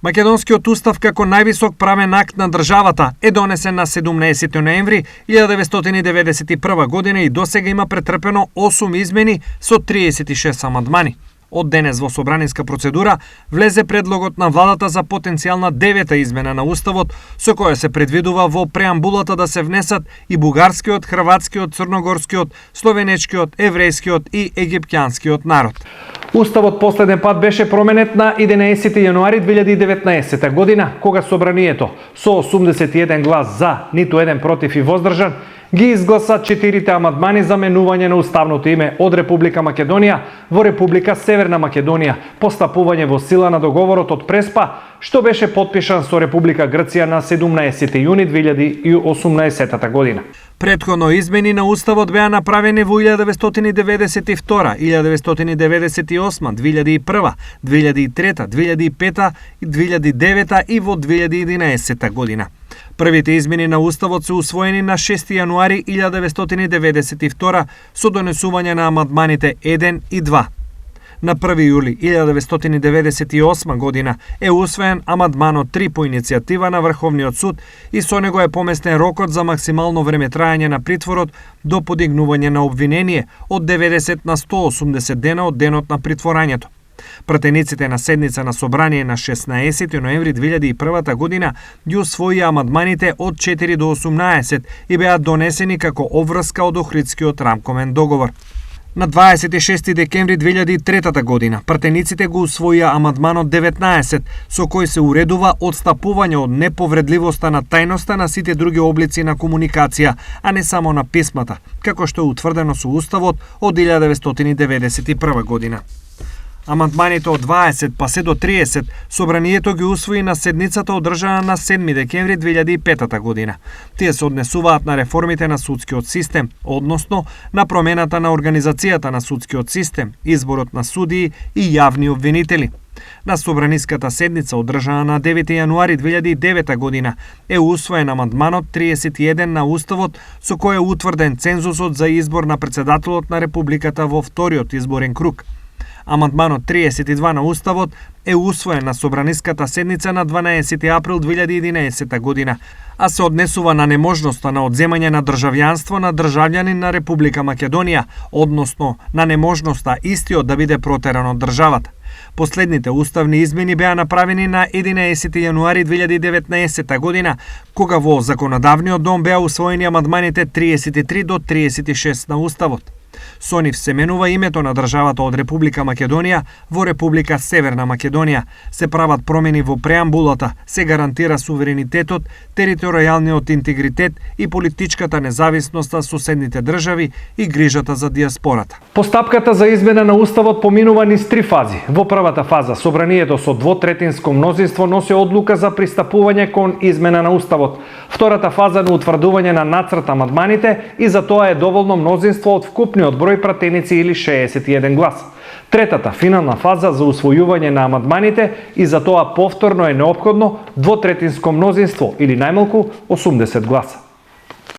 Македонскиот устав како највисок правен акт на државата е донесен на 17 ноември 1991 година и досега има претрпено 8 измени со 36 амандмани. Од денес во собраниска процедура влезе предлогот на владата за потенцијална 9-та измена на уставот, со која се предвидува во преамбулата да се внесат и бугарскиот, хрватскиот, црногорскиот, словенечкиот, еврејскиот и египтјанскиот народ. Уставот последен пат беше променет на 11 јануари 2019 година, кога собранието со 81 глас за, ниту еден против и воздржан, ги изгласа 4 амандмани за менување на уставното име од Република Македонија во Република Северна Македонија, постапување во сила на договорот од Преспа, што беше потпишан со Република Грција на 17 јуни 2018 година. Претходно измени на уставот беа направени во 1992, 1998, 2001, 2003, 2005, 2009 и во 2011 година. Првите измени на уставот се усвоени на 6 јануари 1992 со донесување на амандманите 1 и 2. На 1 јули 1998 година е усвоен амандманот 3 по иницијатива на Врховниот суд и со него е поместен рокот за максимално време трајање на притворот до подигнување на обвинение од 90 на 180 дена од денот на притворањето. Пратениците на седница на собрание на 16 ноември 2001 година ги усвоија амандманите од 4 до 18 и беа донесени како обврска од Охридскиот рамковен договор. На 26 декември 2003 година пратениците го усвоија амандманот 19 со кој се уредува одстапување од неповредливоста на тајноста на сите други облици на комуникација, а не само на писмата, како што е утврдено со уставот од 1991 година. Амандманите од 20 па се до 30 собранието ги усвои на седницата одржана на 7 декември 2005 година. Тие се однесуваат на реформите на судскиот систем, односно на промената на организацијата на судскиот систем, изборот на судии и јавни обвинители. На собраниската седница одржана на 9 јануари 2009 година е усвоен амандманот 31 на уставот со кој е утврден цензусот за избор на председателот на републиката во вториот изборен круг. Амандманот 32 на уставот е усвоен на собраниската седница на 12 април 2011 година, а се однесува на неможноста на одземање на државјанство на државјанин на Република Македонија, односно на неможноста истиот да биде протеран од државата. Последните уставни измени беа направени на 11 јануари 2019 година, кога во Законодавниот дом беа усвоени амандманите 33 до 36 на уставот. Со нив се менува името на државата од Република Македонија во Република Северна Македонија, се прават промени во преамбулата, се гарантира суверенитетот, територијалниот интегритет и политичката независност на соседните држави и грижата за диаспората. Постапката за измена на уставот поминува низ 3 фази. Во првата фаза собранието со двотретинско мнозинство носи одлука за пристапување кон измена на уставот. Втората фаза на утврдување на нацрт амандманите и за тоа е доволно мнозинство од вкупниот број пратеници или 61 глас. Третата, финална фаза за усвојување на амандманите и за тоа повторно е неопходно двотретинско мнозинство или најмалку 80 гласа.